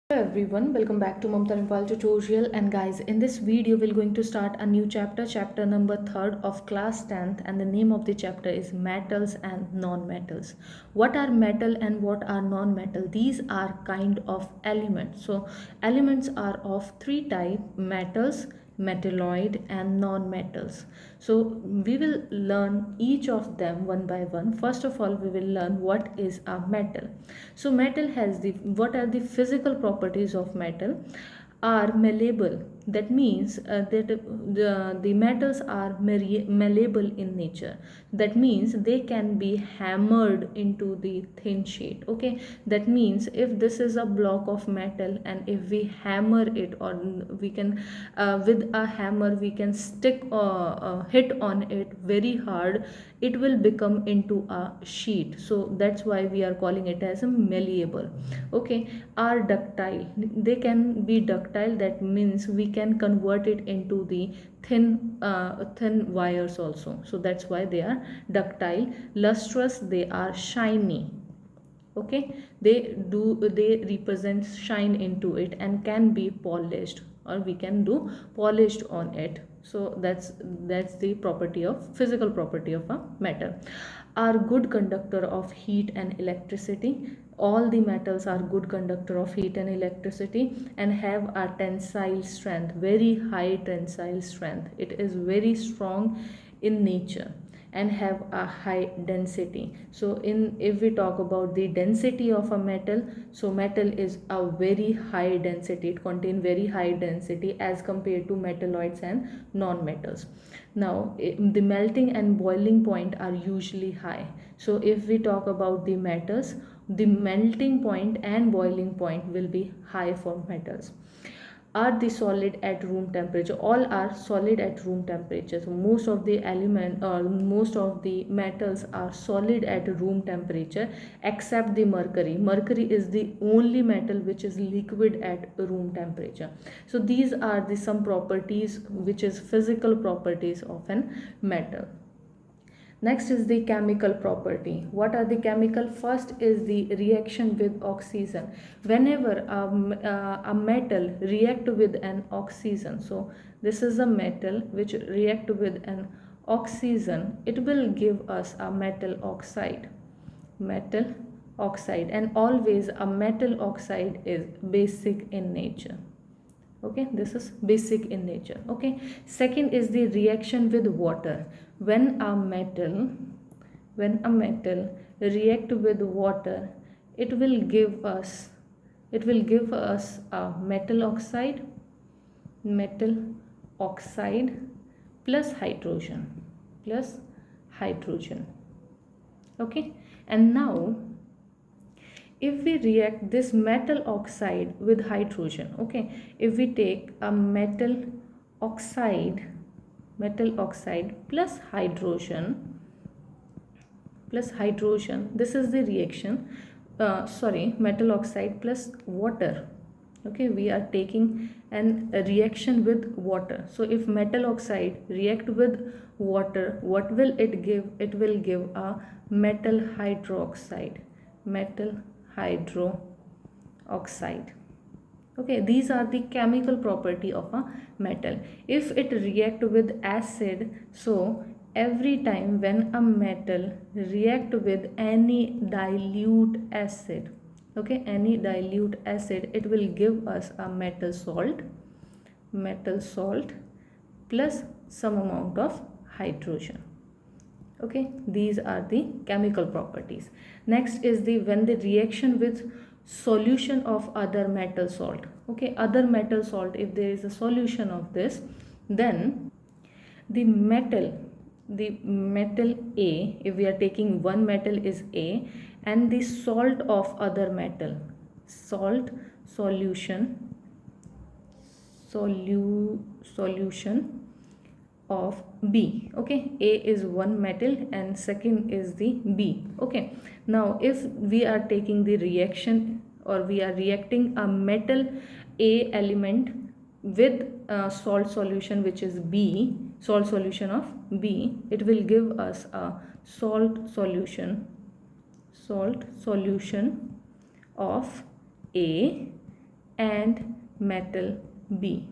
Hello everyone, welcome back to Mamta Nepal tutorial. And guys, in this video we're going to start a new chapter number 3rd of class 10th, and the name of the chapter is metals and non-metals. What are metal and what are non-metal? These are kind of elements. So elements are of three type: metals, metalloid and non-metals. So we will learn each of them one by one. First of all, we will learn what is a metal. So metal has the, what are the physical properties of metal? Are malleable. That means that the metals are malleable in nature. That means they can be hammered into the thin sheet. Okay, that means if this is a block of metal and if we hammer it, or we can with a hammer we can stick hit on it very hard, it will become into a sheet. So that's why we are calling it as a malleable. Okay, are ductile. They can be ductile. That means we can convert it into the thin wires also. So that's why they are ductile. Lustrous, they are shiny. Okay, they represent shine into it and can be polished, or we can do polished on it. So that's the property of physical property of a metal. Are good conductor of heat and electricity. All the metals are good conductor of heat and electricity and have a tensile strength, very high tensile strength. It is very strong in nature and have a high density. So in if we talk about the density of a metal, so metal is a very high density. It contain very high density as compared to metalloids and non-metals. Now the melting and boiling point are usually high. So if we talk about the metals, the melting point and boiling point will be high for metals. Are the solid at room temperature? All are solid at room temperature. So most of the element or most of the metals are solid at room temperature except the mercury. Mercury is the only metal which is liquid at room temperature. So these are the some properties which is physical properties of an metal. Next is the chemical property. What are the chemical? First is the reaction with oxygen. Whenever a metal react with an oxygen, so this is a metal which react with an oxygen, it will give us a metal oxide. Metal oxide, and always a metal oxide is basic in nature. Okay, this is basic in nature. Okay, second is the reaction with water. when a metal when a metal react with water, it will give us a metal oxide plus hydrogen. Okay, and now if we react this metal oxide with hydrogen, okay, if we take a oxide metal oxide plus hydrogen, this is the reaction. Sorry, metal oxide plus water. Okay, we are taking a reaction with water. So if metal oxide react with water, what will it give? It will give a metal hydroxide. Metal hydroxide. Okay, these are the chemical property of a metal. If it react with acid, so every time when a metal react with any dilute acid, okay, any dilute acid, it will give us a metal salt plus some amount of hydrogen. Okay, these are the chemical properties. Next is the when the reaction with solution of other metal salt. Okay, other metal salt, if there is a solution of this, then the metal A, if we are taking one metal is A, and the salt of other metal, salt solution of B. Okay, A is one metal and second is the B. Okay, now if we are taking the reaction, or we are reacting a metal A element with salt solution which is B, salt solution of B, it will give us a salt solution, of A, and metal B.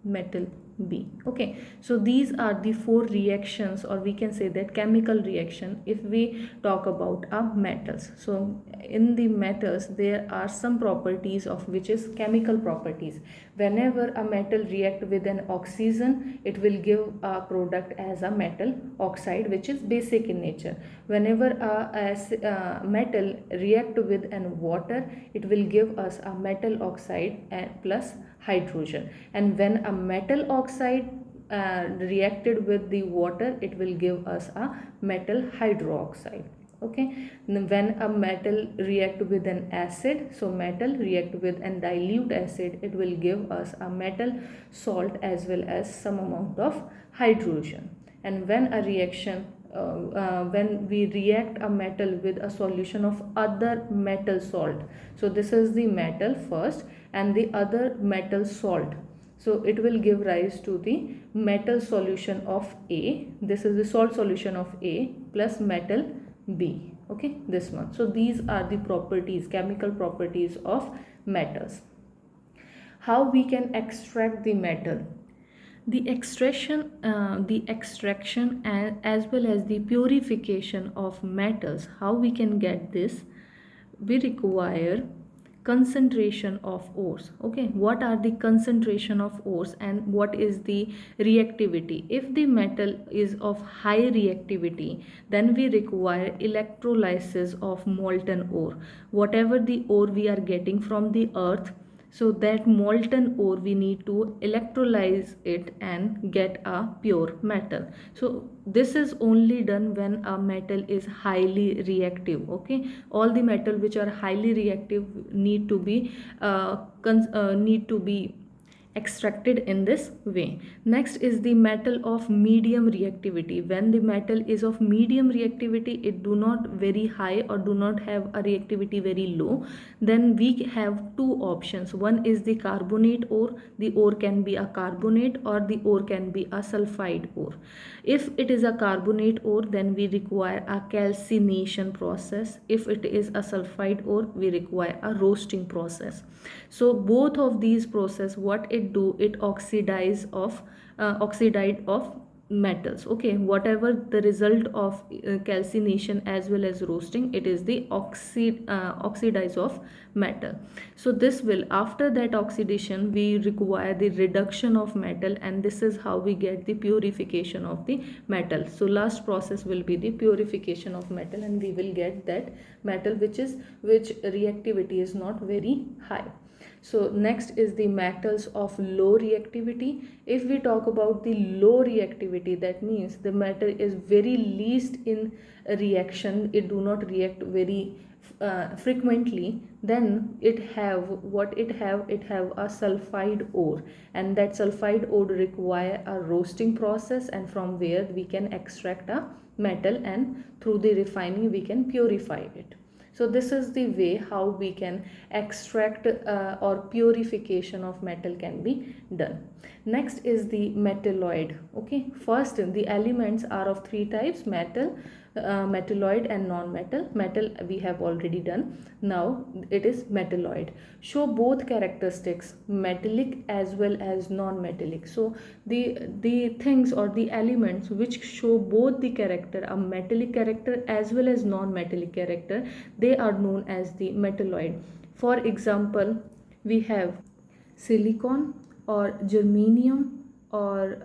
Metal B. Okay, so these are the four reactions, or we can say that chemical reaction if we talk about metals. So in the metals there are some properties of which is chemical properties. Whenever a metal react with an oxygen, it will give a product as a metal oxide, which is basic in nature. Whenever a metal react with an water, it will give us a metal oxide and plus hydrogen. And when a metal oxide reacted with the water, it will give us a metal hydroxide. Okay, when a metal react with an acid, so metal react with an dilute acid, it will give us a metal salt as well as some amount of hydrogen. And when a reaction when we react a metal with a solution of other metal salt, so this is the metal first and the other metal salt, so it will give rise to the metal solution of A. This is the salt solution of A plus metal B. Okay, this one. So these are the properties, chemical properties of metals. How we can extract the metal? The extraction and as well as the purification of metals. How we can get this? We require concentration of ores. Okay, what are the concentration of ores and what is the reactivity? If the metal is of high reactivity, then we require electrolysis of molten ore. Whatever the ore we are getting from the earth, so that molten ore we need to electrolyze it and get a pure metal. So this is only done when a metal is highly reactive. Okay, all the metal which are highly reactive need to be extracted in this way. Next is the metal of medium reactivity. When the metal is of medium reactivity, it do not very high or do not have a reactivity very low, then we have two options. One is the carbonate ore. The ore can be a carbonate or the ore can be a sulfide ore. If it is a carbonate ore, then we require a calcination process. If it is a sulfide ore, we require a roasting process. So both of these process, what it do, it oxidize of metals. Okay, whatever the result of calcination as well as roasting, it is the oxidize of metal. So this will, after that oxidation, we require the reduction of metal, and this is how we get the purification of the metal. So last process will be the purification of metal, and we will get that metal which reactivity is not very high. So next is the metals of low reactivity. If we talk about the low reactivity, that means the metal is very least in reaction, it do not react very frequently, then it have a sulfide ore, and that sulfide ore require a roasting process, and from where we can extract a metal, and through the refining we can purify it. So this is the way how we can extract or purification of metal can be done. Next is the metalloid. Okay, first the elements are of three types: metal, metalloid and non-metal. Metal we have already done. Now it is metalloid. Show both characteristics, metallic as well as non-metallic. So the things or the elements which show both the character, a metallic character as well as non-metallic character, they are known as the metalloid. For example, we have silicon or germanium or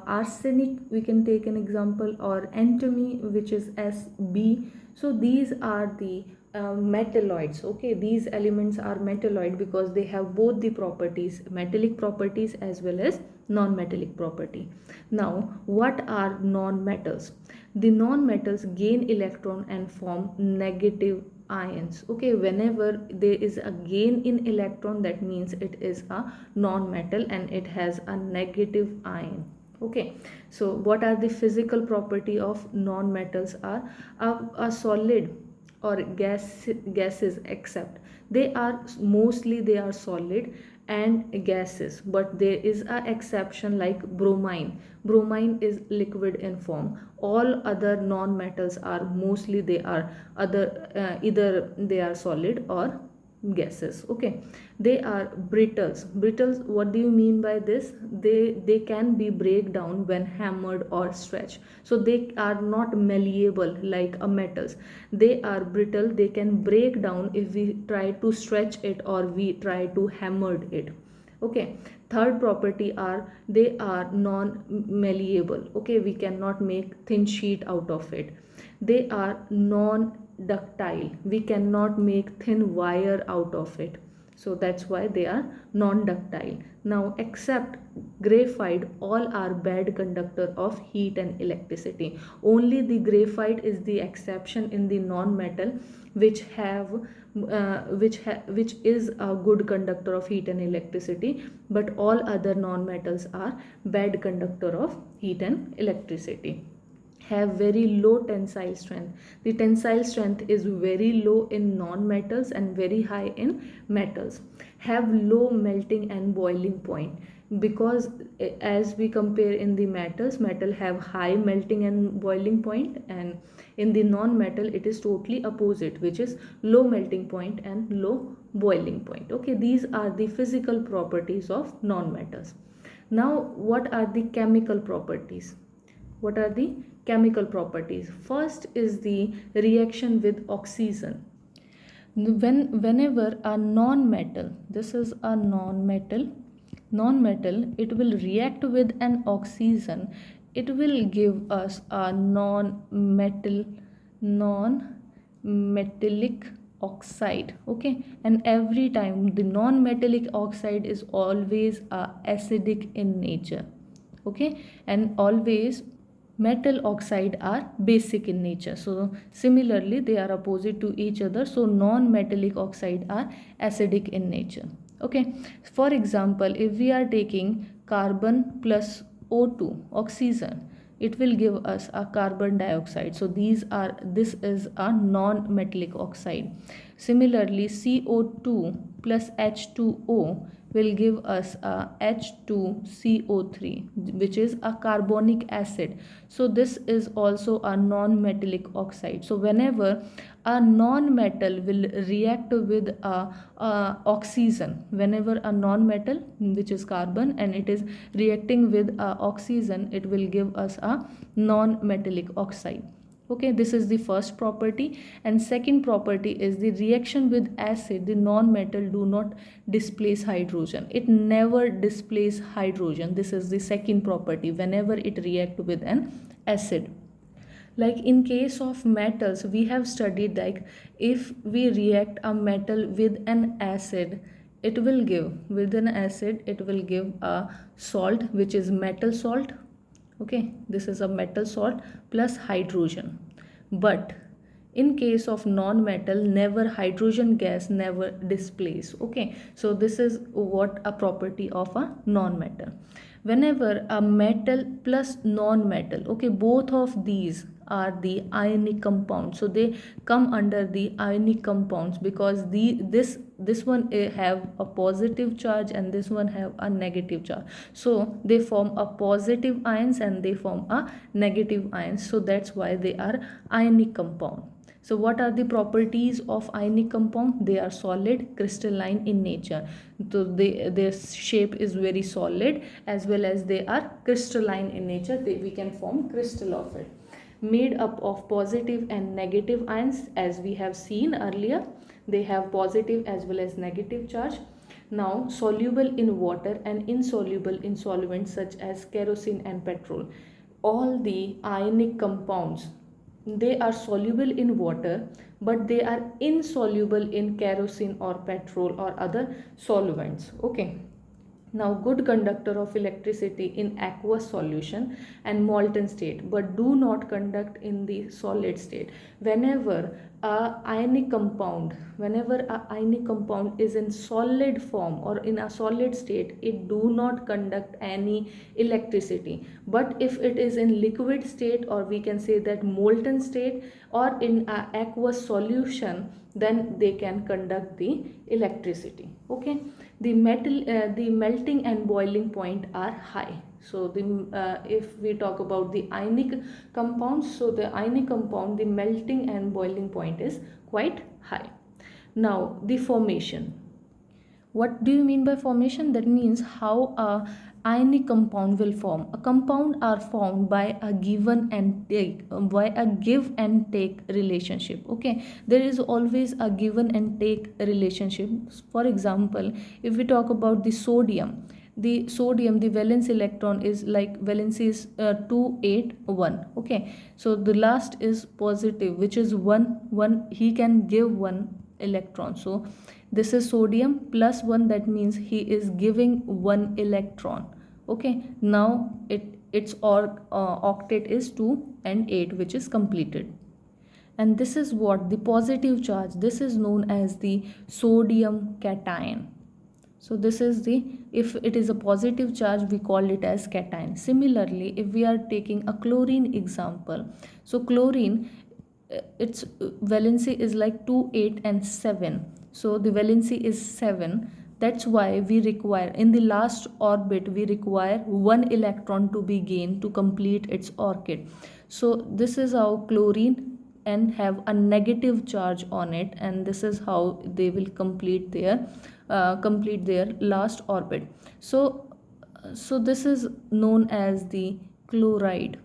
arsenic, we can take an example, or antimony, which is Sb. So these are the metalloids. Okay, these elements are metalloid because they have both the properties, metallic properties as well as non-metallic property. Now what are non-metals? The non-metals gain electron and form negative ions. Okay, whenever there is a gain in electron, that means it is a non-metal and it has a negative ion. Okay, so what are the physical property of non-metals? Are a solid or gases, except they are solid and gases, but there is a exception like bromine is liquid in form. All other non-metals are mostly they are either they are solid or gases. Okay, they are brittles. Brittles, what do you mean by this? They can be break down when hammered or stretched, so they are not malleable like a metals. They are brittle, they can break down if we try to stretch it or we try to hammer it. Okay, third property are they are non malleable. Okay, we cannot make thin sheet out of it. They are non ductile, we cannot make thin wire out of it, so that's why they are non ductile. Now except graphite, all are bad conductor of heat and electricity. Only the graphite is the exception in the non metal, which have which is a good conductor of heat and electricity, but all other non metals are bad conductor of heat and electricity. Have very low tensile strength. The tensile strength is very low in non metals and very high in metals. Have low melting and boiling point, because as we compare in the metals, metal have high melting and boiling point, and in the non metal it is totally opposite, which is low melting point and low boiling point. Okay, these are the physical properties of non metals. Now what are the chemical properties? What are the chemical properties? First is the reaction with oxygen. Whenever a non-metal, this is a non-metal, it will react with an oxygen, it will give us a non-metallic oxide. Okay, and every time the non-metallic oxide is always acidic in nature. Okay, and always metal oxide are basic in nature, so similarly they are opposite to each other, so non-metallic oxide are acidic in nature. Okay, for example, if we are taking carbon plus O2 oxygen, it will give us a carbon dioxide, so this is a non-metallic oxide. Similarly, CO2 plus H2O will give us a H2CO3, which is a carbonic acid, so this is also a non-metallic oxide. So whenever a non-metal will react with a oxygen, whenever a non-metal, which is carbon, and it is reacting with oxygen, it will give us a non-metallic oxide. Okay, this is the first property. And second property is the reaction with acid, the non-metal do not displace hydrogen, it never displace hydrogen. This is the second property whenever it react with an acid. Like in case of metals, we have studied like if we react a metal with an acid, it will give, with an acid it will give a salt, which is metal salt. Okay, this is a metal salt plus hydrogen. But in case of non-metal, never, hydrogen gas never displace. Okay, so this is what a property of a non-metal. Whenever a metal plus non-metal, okay, both of these are the ionic compounds, so they come under the ionic compounds, because this one have a positive charge and this one have a negative charge, so they form a positive ions and they form a negative ions, so that's why they are ionic compound. So what are the properties of ionic compound? They are solid, crystalline in nature. So their shape is very solid, as well as they are crystalline in nature. We can form crystal of it. Made up of positive and negative ions, as we have seen earlier. They have positive as well as negative charge. Now soluble in water and insoluble in solvents such as kerosene and petrol. All the ionic compounds, they are soluble in water, but they are insoluble in kerosene or petrol or other solvents. Okay, now good conductor of electricity in aqueous solution and molten state, but do not conduct in the solid state. Whenever a ionic compound is in solid form or in a solid state, it do not conduct any electricity. But if it is in liquid state, or we can say that molten state, or in a aqueous solution, then they can conduct the electricity. Okay, the melting and boiling point are high. So if we talk about the ionic compounds, so the ionic compound, the melting and boiling point is quite high. Now the formation. What do you mean by formation? That means how a ionic compound will form. A compound are formed by a given and take, by a give and take relationship. Okay, there is always a given and take relationship. For example, if we talk about the sodium, the valence electron is like valency is 281. Okay, so the last is positive, which is 1 he can give 1 electron. So this is sodium plus 1, that means he is giving 1 electron. Okay, now its octet is 2 and 8, which is completed. And this is what the positive charge, this is known as the sodium cation. So this is the, if it is a positive charge, we call it as cation. Similarly, if we are taking a chlorine example, so chlorine, its valency is like 2, 8 and 7. So the valency is 7. That's why we require, in the last orbit, we require 1 electron to be gained to complete its orbit. So this is how chlorine and have a negative charge on it, and this is how they will complete their last orbit. So this is known as the chloride.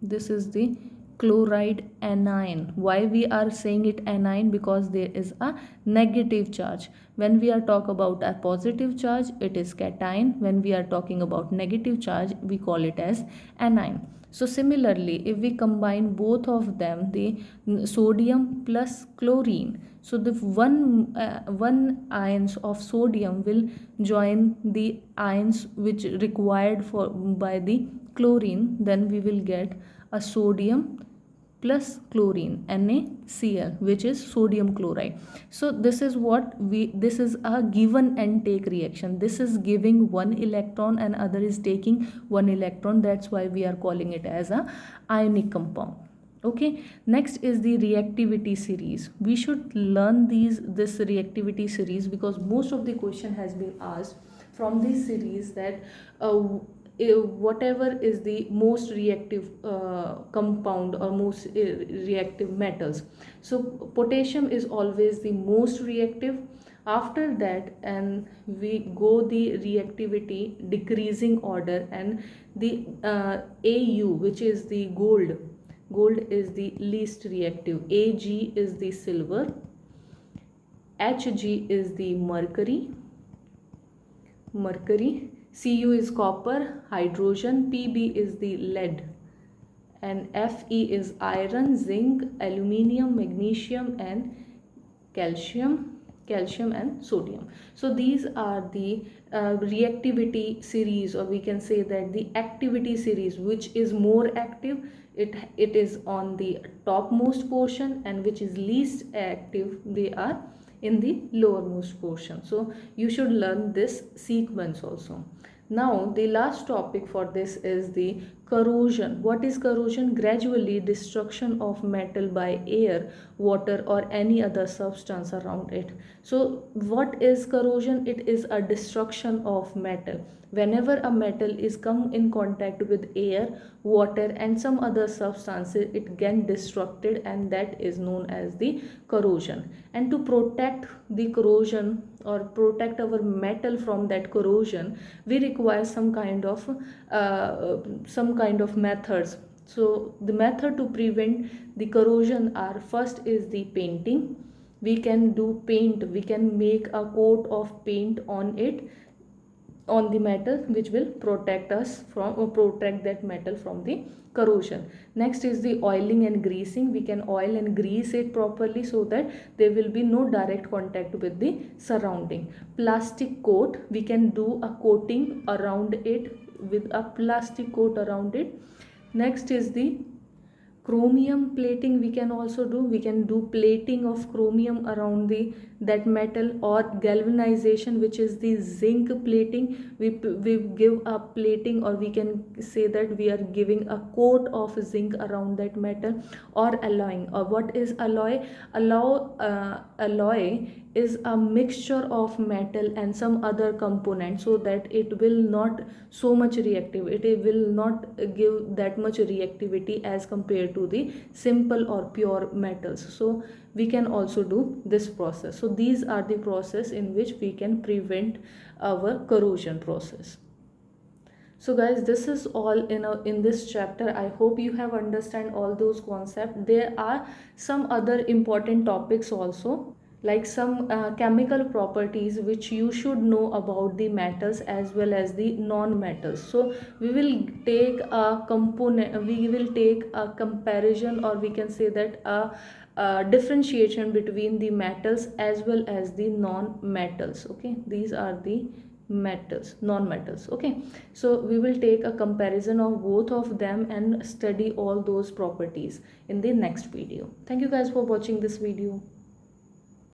This is the chloride anion. Why we are saying it anion? Because there is a negative charge. When we are talk about a positive charge, it is cation. When we are talking about negative charge, we call it as anion. So similarly, if we combine both of them, the sodium plus chlorine, so the one ions of sodium will join the ions which required for by the chlorine, then we will get a sodium plus chlorine, NaCl, which is sodium chloride. So this is this is a given and take reaction. This is giving 1 electron and other is taking 1 electron. That's why we are calling it as a ionic compound. Okay, next is the reactivity series. We should learn this reactivity series because most of the question has been asked from this series that whatever is the most reactive compound or most reactive metals. So potassium is always the most reactive. After that, and we go the reactivity decreasing order, and the Au, which is the gold is the least reactive, Ag is the silver, Hg is the mercury, Cu is copper, hydrogen, Pb is the lead, and Fe is iron, zinc, aluminium, magnesium, and calcium and sodium. So these are the reactivity series, or we can say that the activity series. Which is more active, it is on the topmost portion, and which is least active, they are in the lowermost portion. So you should learn this sequence also. Now the last topic for this is the corrosion. What is corrosion? Gradually destruction of metal by air, water, or any other substance around it. So what is corrosion? It is a destruction of metal. Whenever a metal is come in contact with air, water, and some other substances, it get destructed, and that is known as the corrosion. And to protect the corrosion or protect our metal from that corrosion, we require some kind of methods. So the method to prevent the corrosion are: first is the painting. We can do paint, we can make a coat of paint on it, on the metal, which will protect us from, or protect that metal from the corrosion. Next is the oiling and greasing. We can oil and grease it properly so that there will be no direct contact with the surrounding. Plastic coat, we can do a coating around it with a plastic coat around it. Next is the chromium plating. We can also do, we can do plating of chromium around the that metal, or galvanization, which is the zinc plating. We give a plating, or we can say that we are giving a coat of zinc around that metal. Or alloying. Or what is alloy? Alloy is a mixture of metal and some other component, so that it will not so much reactive, it will not give that much reactivity as compared to the simple or pure metals. So we can also do this process. So these are the process in which we can prevent our corrosion process. So guys, this is all in this chapter. I hope you have understand all those concepts. There are some other important topics also, like some chemical properties which you should know about the metals as well as the non-metals. So we will take a component, we will take a comparison, or we can say that a differentiation between the metals as well as the non-metals. Okay, these are the metals, non-metals. Okay, so we will take a comparison of both of them and study all those properties in the next video. Thank you guys for watching this video.